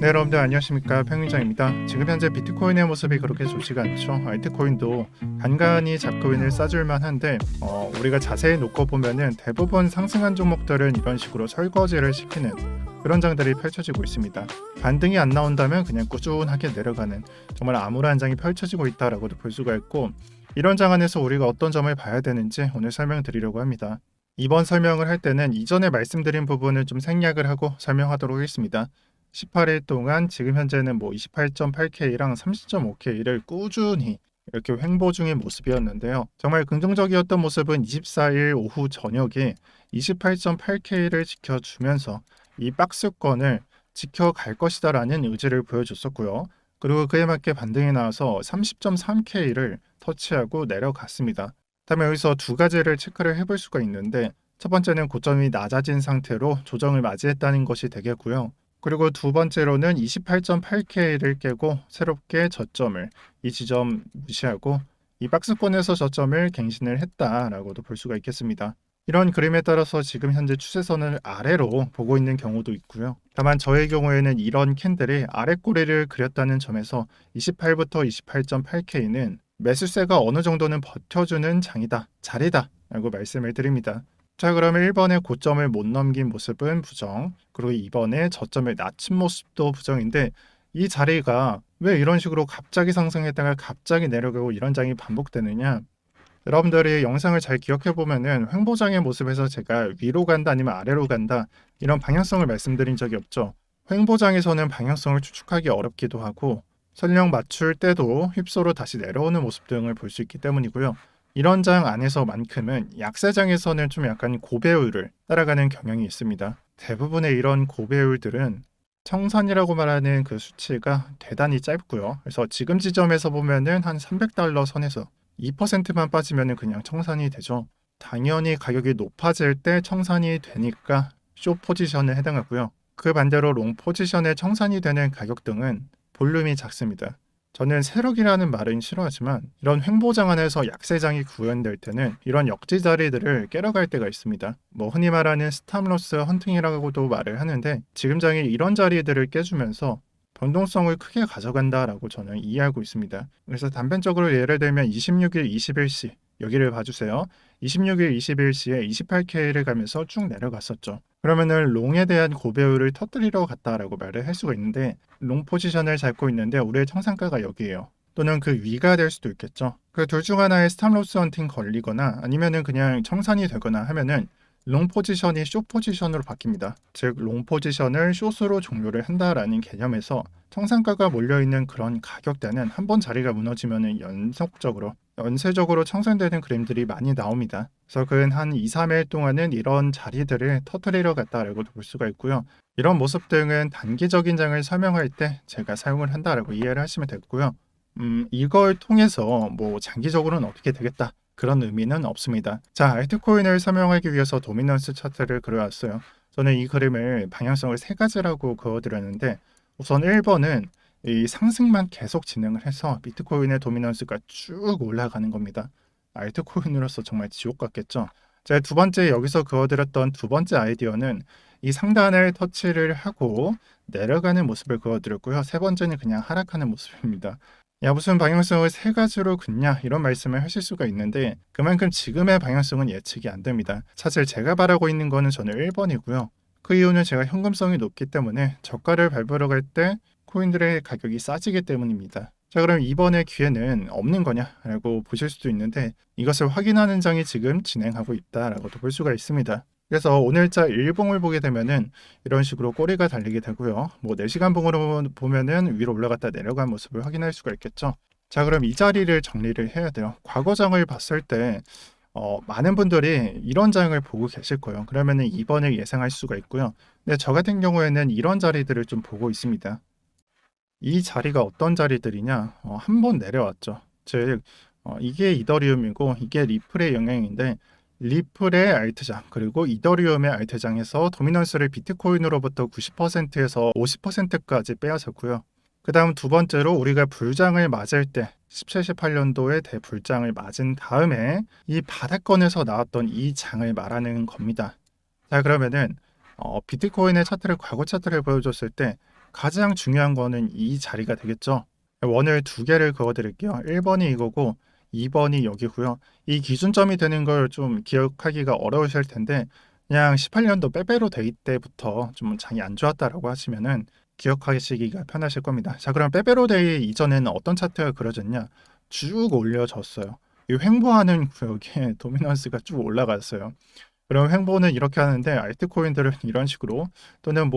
네, 여러분들 안녕하십니까, 평균장입니다. 지금 현재 비트코인의 모습이 그렇게 좋지가 않죠. 알트코인도 간간히 잡코인을 싸줄만 한데 우리가 자세히 놓고 보면은 대부분 상승한 종목들은 이런 식으로 설거지를 시키는 그런 장들이 펼쳐지고 있습니다. 반등이 안 나온다면 그냥 꾸준하게 내려가는 정말 암울한 장이 펼쳐지고 있다라고도 볼 수가 있고, 이런 장 안에서 우리가 어떤 점을 봐야 되는지 오늘 설명드리려고 합니다. 이번 설명을 할 때는 이전에 말씀드린 부분을 좀 생략을 하고 설명하도록 하겠습니다. 18일 동안 지금 현재는 28.8K랑 30.5K를 꾸준히 이렇게 횡보 중인 모습이었는데요. 정말 긍정적이었던 모습은 24일 오후 저녁에 28.8K를 지켜주면서 이 박스권을 지켜갈 것이다라는 의지를 보여줬었고요. 그리고 그에 맞게 반등이 나와서 30.3K를 터치하고 내려갔습니다. 다음에 여기서 두 가지를 체크를 해볼 수가 있는데, 첫 번째는 고점이 낮아진 상태로 조정을 맞이했다는 것이 되겠고요. 그리고 두 번째로는 28.8K를 깨고 새롭게 저점을 이 지점 무시하고 이 박스권에서 저점을 갱신을 했다라고도 볼 수가 있겠습니다. 이런 그림에 따라서 지금 현재 추세선을 아래로 보고 있는 경우도 있고요. 다만 저의 경우에는 이런 캔들이 아래 꼬리를 그렸다는 점에서 28부터 28.8K는 매수세가 어느 정도는 버텨주는 장이다, 자리다 라고 말씀을 드립니다. 자, 그러면 1번의 고점을 못 넘긴 모습은 부정, 그리고 2번의 저점을 낮춘 모습도 부정인데, 이 자리가 왜 이런 식으로 갑자기 상승했다가 갑자기 내려가고 이런 장이 반복되느냐? 여러분들이 영상을 잘 기억해 보면은 횡보장의 모습에서 제가 위로 간다 아니면 아래로 간다 이런 방향성을 말씀드린 적이 없죠. 횡보장에서는 방향성을 추측하기 어렵기도 하고 설령 맞출 때도 휩소로 다시 내려오는 모습 등을 볼 수 있기 때문이고요. 이런 장 안에서만큼은 약세장에서는 좀 약간 고배율을 따라가는 경향이 있습니다. 대부분의 이런 고배율들은 청산이라고 말하는 그 수치가 대단히 짧고요. 그래서 지금 지점에서 보면은 한 300달러 선에서 2%만 빠지면은 그냥 청산이 되죠. 당연히 가격이 높아질 때 청산이 되니까 숏 포지션에 해당하고요. 그 반대로 롱 포지션에 청산이 되는 가격 등은 볼륨이 작습니다. 저는 세력이라는 말은 싫어하지만 이런 횡보장 안에서 약세장이 구현될 때는 이런 역지 자리들을 깨러 갈 때가 있습니다. 흔히 말하는 스탑로스 헌팅이라고도 말을 하는데, 지금 장이 이런 자리들을 깨주면서 변동성을 크게 가져간다라고 저는 이해하고 있습니다. 그래서 단편적으로 예를 들면 26일, 21시 여기를 봐주세요. 26일, 21시에 28K를 가면서 쭉 내려갔었죠. 그러면은 롱에 대한 고배율을 터뜨리러 갔다라고 말을 할 수가 있는데, 롱 포지션을 잡고 있는데 우리의 청산가가 여기에요. 또는 그 위가 될 수도 있겠죠. 그 둘 중 하나에 스탑로스 헌팅 걸리거나 아니면은 그냥 청산이 되거나 하면은 롱 포지션이 숏 포지션으로 바뀝니다. 즉 롱 포지션을 숏으로 종료를 한다라는 개념에서 청산가가 몰려있는 그런 가격대는 한번 자리가 무너지면 연쇄적으로 청산되는 그림들이 많이 나옵니다. 그래서 한 2, 3일 동안은 이런 자리들을 터뜨리러 갔다라고 볼 수가 있고요. 이런 모습 등은 단기적인 장을 설명할 때 제가 사용을 한다라고 이해를 하시면 되고요. 이걸 통해서 장기적으로는 어떻게 되겠다, 그런 의미는 없습니다. 자, 알트코인을 설명하기 위해서 도미넌스 차트를 그려왔어요. 저는 이 그림을 방향성을 세 가지라고 그어드렸는데, 우선 1번은 이 상승만 계속 진행을 해서 비트코인의 도미넌스가 쭉 올라가는 겁니다. 알트코인으로서 정말 지옥 같겠죠. 제 두 번째, 여기서 그어드렸던 두 번째 아이디어는 이 상단을 터치를 하고 내려가는 모습을 그어드렸고요. 세 번째는 그냥 하락하는 모습입니다. 야, 무슨 방향성을 세 가지로 긋냐, 이런 말씀을 하실 수가 있는데, 그만큼 지금의 방향성은 예측이 안 됩니다. 사실 제가 바라고 있는 거는 저는 1번이고요. 그 이유는 제가 현금성이 높기 때문에 저가를 밟으러 갈 때 코인들의 가격이 싸지기 때문입니다. 자, 그럼 이번에 기회는 없는 거냐라고 보실 수도 있는데, 이것을 확인하는 장이 지금 진행하고 있다라고도 볼 수가 있습니다. 그래서 오늘자 일봉을 보게 되면은 이런 식으로 꼬리가 달리게 되고요. 4시간 봉으로 보면은 위로 올라갔다 내려간 모습을 확인할 수가 있겠죠. 자, 그럼 이 자리를 정리를 해야 돼요. 과거장을 봤을 때 많은 분들이 이런 장을 보고 계실 거예요. 그러면은 이번을 예상할 수가 있고요. 근데 저 같은 경우에는 이런 자리들을 좀 보고 있습니다. 이 자리가 어떤 자리들이냐? 한 번 내려왔죠. 즉 이게 이더리움이고 이게 리플의 영향인데, 리플의 알트장 그리고 이더리움의 알트장에서 도미넌스를 비트코인으로부터 90%에서 50%까지 빼앗았고요. 그 다음 두 번째로 우리가 불장을 맞을 때 17, 18년도에 대불장을 맞은 다음에 이 바닥권에서 나왔던 이 장을 말하는 겁니다. 자, 그러면은 비트코인의 차트를, 과거 차트를 보여줬을 때 가장 중요한 거는 이 자리가 되겠죠. 원을 두 개를 그어 드릴게요. 1번이 이거고 2번이 여기고요. 이 기준점이 되는 걸 좀 기억하기가 어려우실 텐데 그냥 18년도 빼빼로 데이 때부터 좀 장이 안 좋았다라고 하시면은 기억하시기가 편하실 겁니다. 자, 그럼 빼빼로 데이 이전에는 어떤 차트가 그려졌냐? 쭉 올려졌어요. 이 횡보하는 구역에 도미넌스가 쭉 올라갔어요. 그럼 횡보는 이렇게 하는데 알트코인들은 이런 식으로 또는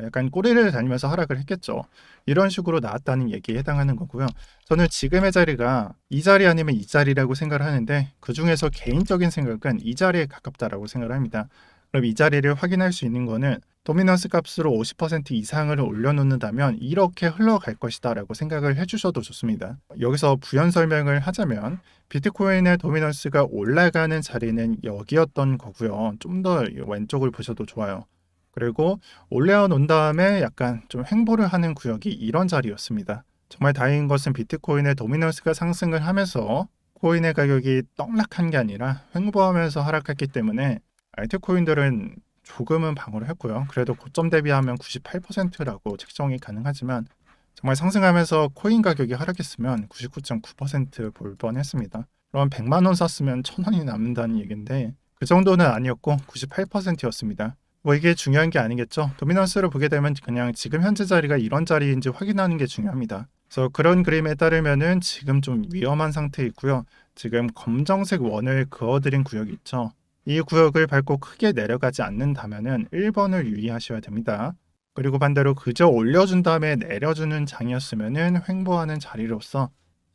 약간 꼬리를 달면서 하락을 했겠죠. 이런 식으로 나왔다는 얘기에 해당하는 거고요. 저는 지금의 자리가 이 자리 아니면 이 자리라고 생각을 하는데 그중에서 개인적인 생각은 이 자리에 가깝다라고 생각을 합니다. 그럼 이 자리를 확인할 수 있는 거는 도미넌스 값으로 50% 이상을 올려놓는다면 이렇게 흘러갈 것이다 라고 생각을 해주셔도 좋습니다. 여기서 부연 설명을 하자면 비트코인의 도미넌스가 올라가는 자리는 여기였던 거고요. 좀 더 왼쪽을 보셔도 좋아요. 그리고 올려 놓은 다음에 약간 좀 횡보를 하는 구역이 이런 자리였습니다. 정말 다행인 것은 비트코인의 도미넌스가 상승을 하면서 코인의 가격이 떡락한 게 아니라 횡보하면서 하락했기 때문에 알트코인들은 조금은 방어를 했고요. 그래도 고점 대비하면 98%라고 책정이 가능하지만 정말 상승하면서 코인 가격이 하락했으면 99.9%볼 뻔했습니다. 그럼 100만 원 샀으면 1,000원이 남는다는 얘기인데 그 정도는 아니었고 98%였습니다. 뭐 이게 중요한 게 아니겠죠. 도미넌스를 보게 되면 그냥 지금 현재 자리가 이런 자리인지 확인하는 게 중요합니다. 그래서 그런 그림에 따르면은 지금 좀 위험한 상태에 있고요. 지금 검정색 원을 그어드린 구역이 있죠. 이 구역을 밟고 크게 내려가지 않는다면은 1번을 유의하셔야 됩니다. 그리고 반대로 그저 올려준 다음에 내려주는 장이었으면은 횡보하는 자리로서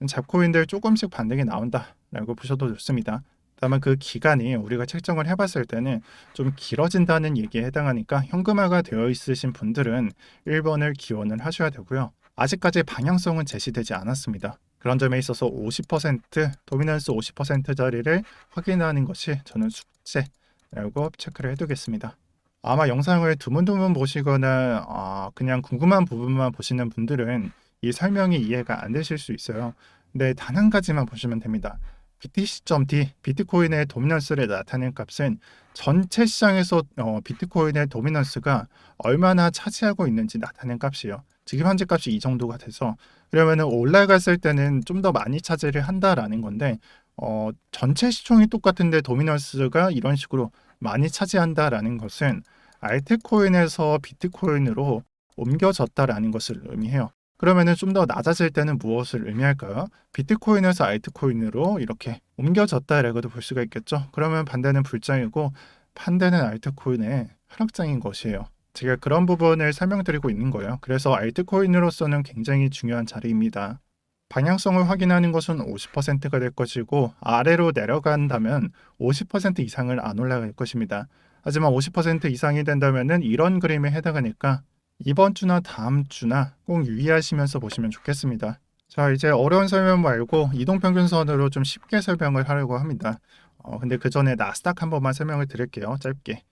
잡코인들 조금씩 반등이 나온다라고 보셔도 좋습니다. 다만 그 기간이 우리가 책정을 해봤을 때는 좀 길어진다는 얘기에 해당하니까 현금화가 되어 있으신 분들은 1번을 기원을 하셔야 되고요. 아직까지 방향성은 제시되지 않았습니다. 그런 점에 있어서 50% 도미넌스 50% 자리를 확인하는 것이 저는 숙제라고 체크를 해두겠습니다. 아마 영상을 드문드문 보시거나 그냥 궁금한 부분만 보시는 분들은 이 설명이 이해가 안 되실 수 있어요. 근데 단 한 가지만 보시면 됩니다. BTC.D, 비트코인의 도미넌스를 나타낸 값은 전체 시장에서 비트코인의 도미넌스가 얼마나 차지하고 있는지 나타낸 값이에요. 지금 현재 값이 이 정도가 돼서 그러면은 올라갔을 때는 좀 더 많이 차지를 한다라는 건데 전체 시총이 똑같은데 도미넌스가 이런 식으로 많이 차지한다라는 것은 알트코인에서 비트코인으로 옮겨졌다라는 것을 의미해요. 그러면은 좀 더 낮아질 때는 무엇을 의미할까요? 비트코인에서 알트코인으로 이렇게 옮겨졌다라고도 볼 수가 있겠죠. 그러면 반대는 불장이고 반대는 알트코인의 하락장인 것이에요. 제가 그런 부분을 설명드리고 있는 거예요. 그래서 알트코인으로서는 굉장히 중요한 자리입니다. 방향성을 확인하는 것은 50%가 될 것이고 아래로 내려간다면 50% 이상을 안 올라갈 것입니다. 하지만 50% 이상이 된다면 이런 그림에 해당하니까 이번 주나 다음 주나 꼭 유의하시면서 보시면 좋겠습니다. 자, 이제 어려운 설명 말고 이동평균선으로 좀 쉽게 설명을 하려고 합니다. 근데 그 전에 나스닥 한 번만 설명을 드릴게요. 짧게.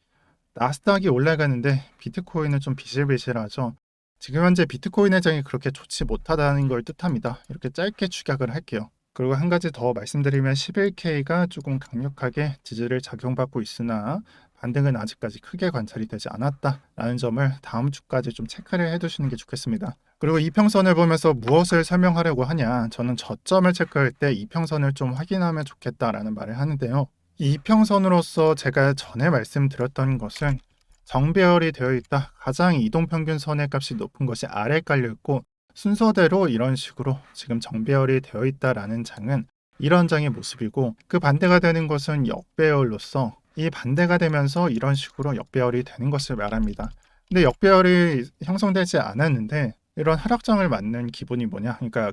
나스닥이 올라가는데 비트코인은 좀 비실비실하죠. 지금 현재 비트코인 회장이 그렇게 좋지 못하다는 걸 뜻합니다. 이렇게 짧게 축약을 할게요. 그리고 한 가지 더 말씀드리면 11K가 조금 강력하게 지지를 작용받고 있으나 반등은 아직까지 크게 관찰이 되지 않았다라는 점을 다음 주까지 좀 체크를 해두시는 게 좋겠습니다. 그리고 이평선을 보면서 무엇을 설명하려고 하냐, 저는 저점을 체크할 때 이평선을 좀 확인하면 좋겠다라는 말을 하는데요. 이 이평선으로서 제가 전에 말씀드렸던 것은 정배열이 되어 있다. 가장 이동평균선의 값이 높은 것이 아래에 깔려 있고 순서대로 이런 식으로 지금 정배열이 되어 있다라는 장은 이런 장의 모습이고 그 반대가 되는 것은 역배열로서 이 반대가 되면서 이런 식으로 역배열이 되는 것을 말합니다. 근데 역배열이 형성되지 않았는데 이런 하락장을 맞는 기본이 뭐냐? 그러니까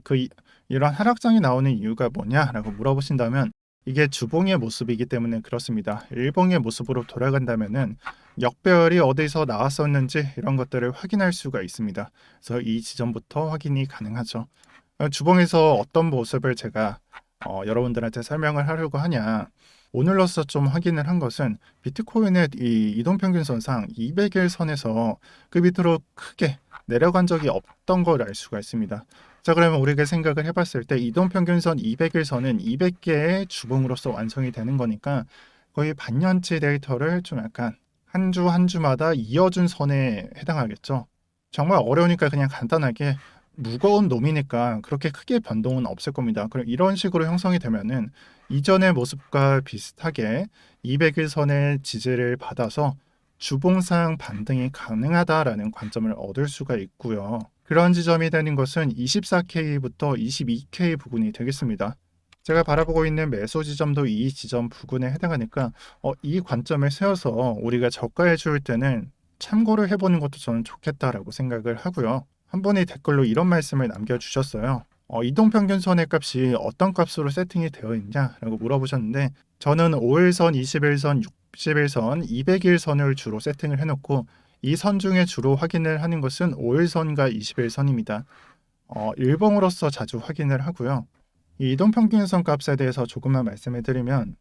이런 하락장이 나오는 이유가 뭐냐라고 물어보신다면 이게 주봉의 모습이기 때문에 그렇습니다. 일봉의 모습으로 돌아간다면은 역배열이 어디서 나왔었는지 이런 것들을 확인할 수가 있습니다. 그래서 이 지점부터 확인이 가능하죠. 주봉에서 어떤 모습을 제가 여러분들한테 설명을 하려고 하냐. 오늘로서 좀 확인을 한 것은 비트코인의 이 이동평균선상 200일 선에서 그 밑으로 크게 내려간 적이 없던 걸 알 수가 있습니다. 자, 그러면 우리가 생각을 해봤을 때 이동평균선 200일 선은 200개의 주봉으로서 완성이 되는 거니까 거의 반년치 데이터를 좀 약간 한 주 한 주마다 이어준 선에 해당하겠죠. 정말 어려우니까 그냥 간단하게 무거운 놈이니까 그렇게 크게 변동은 없을 겁니다. 그럼 이런 식으로 형성이 되면은 이전의 모습과 비슷하게 200일선의 지지를 받아서 주봉상 반등이 가능하다라는 관점을 얻을 수가 있고요. 그런 지점이 되는 것은 24K부터 22K 부근이 되겠습니다. 제가 바라보고 있는 매수 지점도 이 지점 부근에 해당하니까 이 관점을 세워서 우리가 저가해 줄 때는 참고를 해보는 것도 저는 좋겠다라고 생각을 하고요. 한 분이 댓글로 이런 말씀을 남겨주셨어요. 이동평균선의 값이 어떤 값으로 세팅이 되어 있냐라고 물어보셨는데 저는 5일선, 21선, 60일선, 200일선을 주로 세팅을 해놓고 이 선 중에 주로 확인을 하는 것은 5일선과 21선입니다. 일봉으로서 자주 확인을 하고요. 이 이동평균선 값에 대해서 조금만 말씀을 드리면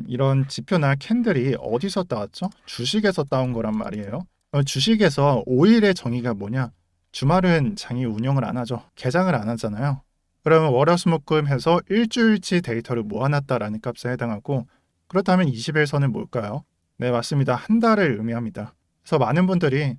이런 지표나 캔들이 어디서 따왔죠? 주식에서 따온 거란 말이에요. 주식에서 5일의 정의가 뭐냐? 주말은 장이 운영을 안 하죠. 개장을 안 하잖아요. 그러면 월화수목금 해서 일주일치 데이터를 모아놨다라는 값에 해당하고 그렇다면 20일선은 뭘까요? 네, 맞습니다. 한 달을 의미합니다. 그래서 많은 분들이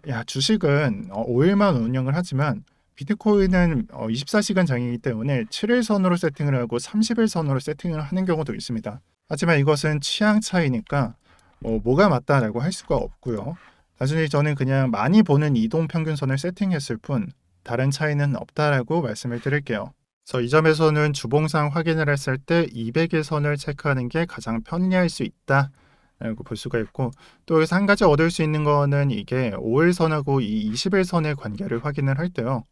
야 주식은 5일만 운영을 하지만 비트코인은 24시간 장이기 때문에 7일선으로 세팅을 하고 30일선으로 세팅을 하는 경우도 있습니다. 하지만 이것은 취향 차이니까 뭐가 맞다라고 할 수가 없고요. 단순히 저는 그냥 많이 보는 이동평균선을 세팅했을 뿐 다른 차이는 없다라고 말씀을 드릴게요. 그래서 이 점에서는 주봉상 확인을 했을 때 200일선을 체크하는 게 가장 편리할 수 있다 라고 볼 수가 있고 또 여기서 한 가지 얻을 수 있는 거는 이게 5일선하고 이 20일선의 관계를 확인을 할 때요.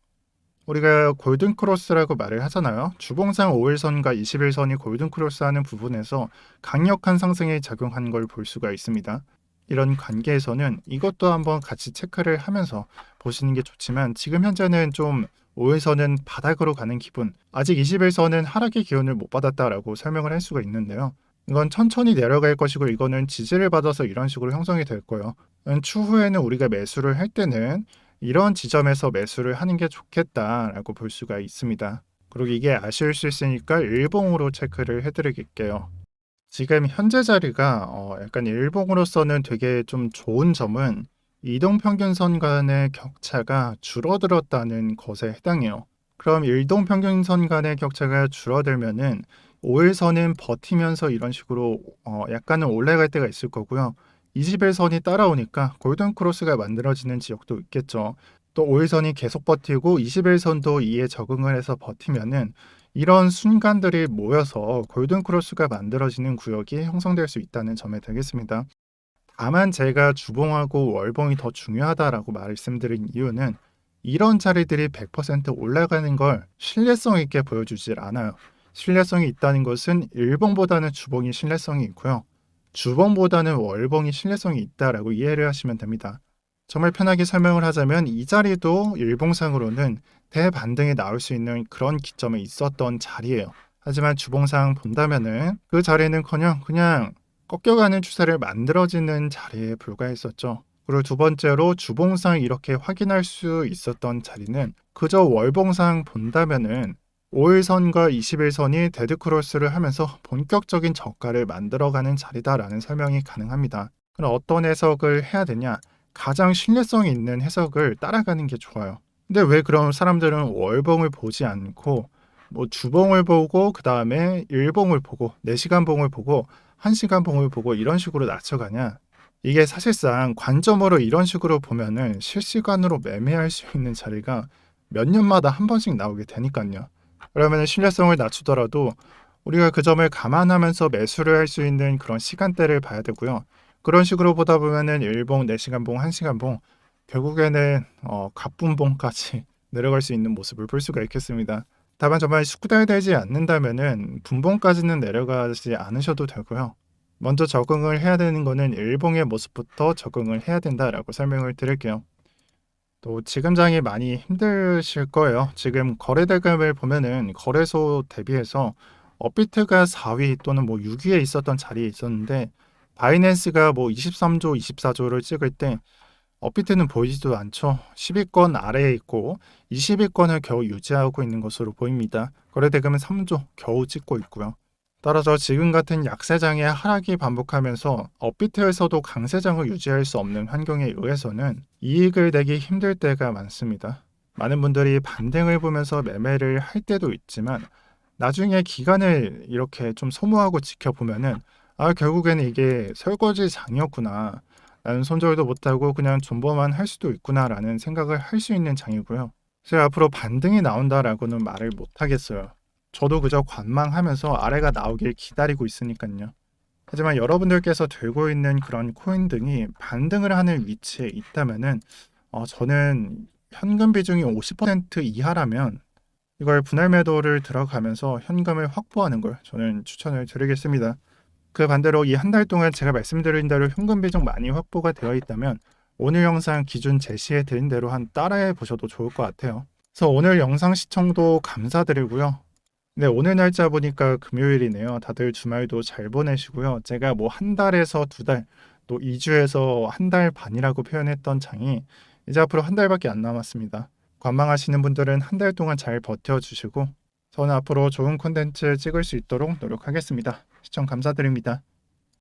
우리가 골든 크로스라고 말을 하잖아요. 주봉상 5일선과 21선이 골든 크로스하는 부분에서 강력한 상승에 작용한 걸 볼 수가 있습니다. 이런 관계에서는 이것도 한번 같이 체크를 하면서 보시는 게 좋지만 지금 현재는 좀 5일선은 바닥으로 가는 기분, 아직 21선은 하락의 기운을 못 받았다라고 설명을 할 수가 있는데요. 이건 천천히 내려갈 것이고 이거는 지지를 받아서 이런 식으로 형성이 될 거예요. 추후에는 우리가 매수를 할 때는 이런 지점에서 매수를 하는 게 좋겠다라고 볼 수가 있습니다. 그리고 이게 아쉬울 수 있으니까 일봉으로 체크를 해드릴게요. 지금 현재 자리가 약간 일봉으로서는 되게 좀 좋은 점은 이동평균선 간의 격차가 줄어들었다는 것에 해당해요. 그럼 일동평균선 간의 격차가 줄어들면은 5일선은 버티면서 이런 식으로 약간은 올라갈 때가 있을 거고요. 20일선이 따라오니까 골든 크로스가 만들어지는 지역도 있겠죠. 또 5일선이 계속 버티고 21선도 이에 적응을 해서 버티면은 이런 순간들이 모여서 골든 크로스가 만들어지는 구역이 형성될 수 있다는 점에 되겠습니다. 다만 제가 주봉하고 월봉이 더 중요하다라고 말씀드린 이유는 이런 자리들이 100% 올라가는 걸 신뢰성 있게 보여주질 않아요. 신뢰성이 있다는 것은 일봉보다는 주봉이 신뢰성이 있고요. 주봉보다는 월봉이 신뢰성이 있다라고 이해를 하시면 됩니다. 정말 편하게 설명을 하자면 이 자리도 일봉상으로는 대반등이 나올 수 있는 그런 기점에 있었던 자리예요. 하지만 주봉상 본다면은 그 자리는커녕 그냥 꺾여가는 추세를 만들어지는 자리에 불과했었죠. 그리고 두 번째로 주봉상 이렇게 확인할 수 있었던 자리는 그저 월봉상 본다면은 5일선과 21선이 데드크로스를 하면서 본격적인 저가를 만들어가는 자리다라는 설명이 가능합니다. 그럼 어떤 해석을 해야 되냐? 가장 신뢰성이 있는 해석을 따라가는 게 좋아요. 근데 왜 그럼 사람들은 월봉을 보지 않고 주봉을 보고 그 다음에 일봉을 보고 4시간 봉을 보고 1시간 봉을 보고 이런 식으로 낮춰가냐? 이게 사실상 관점으로 이런 식으로 보면은 실시간으로 매매할 수 있는 자리가 몇 년마다 한 번씩 나오게 되니까요. 그러면 신뢰성을 낮추더라도 우리가 그 점을 감안하면서 매수를 할 수 있는 그런 시간대를 봐야 되고요. 그런 식으로 보다 보면은 일봉, 4시간 봉, 1시간 봉 결국에는 갑분봉까지 내려갈 수 있는 모습을 볼 수가 있겠습니다. 다만 정말 숙달되지 않는다면은 분봉까지는 내려가지 않으셔도 되고요. 먼저 적응을 해야 되는 거는 일봉의 모습부터 적응을 해야 된다라고 설명을 드릴게요. 또 지금 장이 많이 힘드실 거예요. 지금 거래대금을 보면은 거래소 대비해서 업비트가 4위 또는 6위에 있었던 자리에 있었는데 바이낸스가 23조, 24조를 찍을 때 업비트는 보이지도 않죠. 10위권 아래에 있고 20위권을 겨우 유지하고 있는 것으로 보입니다. 거래대금은 3조 겨우 찍고 있고요. 따라서 지금 같은 약세장의 하락이 반복하면서 업비트에서도 강세장을 유지할 수 없는 환경에 의해서는 이익을 내기 힘들 때가 많습니다. 많은 분들이 반등을 보면서 매매를 할 때도 있지만 나중에 기간을 이렇게 좀 소모하고 지켜보면은 결국에는 이게 설거지장이었구나. 나는 손절도 못하고 그냥 존버만 할 수도 있구나라는 생각을 할 수 있는 장이고요. 제가 앞으로 반등이 나온다라고는 말을 못하겠어요. 저도 그저 관망하면서 아래가 나오길 기다리고 있으니까요. 하지만 여러분들께서 들고 있는 그런 코인 등이 반등을 하는 위치에 있다면은 저는 현금 비중이 50% 이하라면 이걸 분할 매도를 들어가면서 현금을 확보하는 걸 저는 추천을 드리겠습니다. 그 반대로 이 한 달 동안 제가 말씀드린 대로 현금 비중 많이 확보가 되어 있다면 오늘 영상 기준 제시해 드린 대로 한 따라해 보셔도 좋을 것 같아요. 그래서 오늘 영상 시청도 감사드리고요. 네, 오늘 날짜 보니까 금요일이네요. 다들 주말도 잘 보내시고요. 제가 뭐 한 달에서 두 달, 또 2주에서 한 달 반이라고 표현했던 장이 이제 앞으로 한 달밖에 안 남았습니다. 관망하시는 분들은 한 달 동안 잘 버텨주시고 저는 앞으로 좋은 콘텐츠 찍을 수 있도록 노력하겠습니다. 시청 감사드립니다.